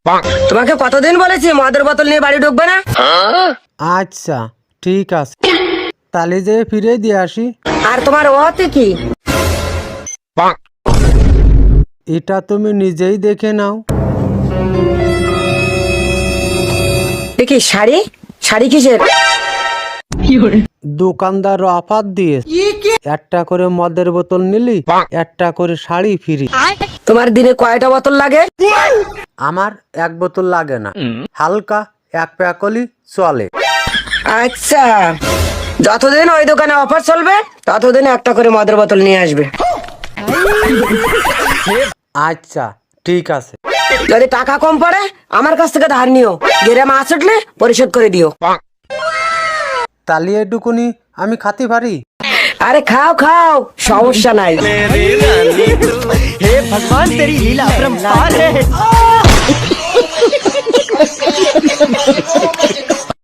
তোমাকে কতদিন বলেছি মদের বোতল নিয়ে বাড়ি ঢুকবে না? আচ্ছা ঠিক আছে, তাহলে যে ফিরে দিয়ে আসি। আর তোমার ওতে কি? এটা তুমি নিজেই দেখে নাও। এ কি শাড়ি? শাড়ি কিসের? দোকানদার অফার দিয়ে একটা করে মদের বোতল নিলি একটা করে শাড়ি ফ্রি। তোমার দিনে কয়টা বোতল লাগে? আমার এক বোতল লাগে না, হালকা এক প্যাকলি চলে। আচ্ছা, যতদিন ওই দোকানে অফার চলবে ততদিন একটা করে মদের বোতল নিয়ে আসবে। আচ্ছা ঠিক আছে। যদি টাকা কম পড়ে আমার কাছ থেকে ধার নিও, গেরে মাছ উঠলে পরিশোধ করে দিও। তাহলে এটুকুনি আমি খাতে পারি? আরে খাও খাও, সমস্যা নাই। हे भगवान तेरी लीला अपरंपार है।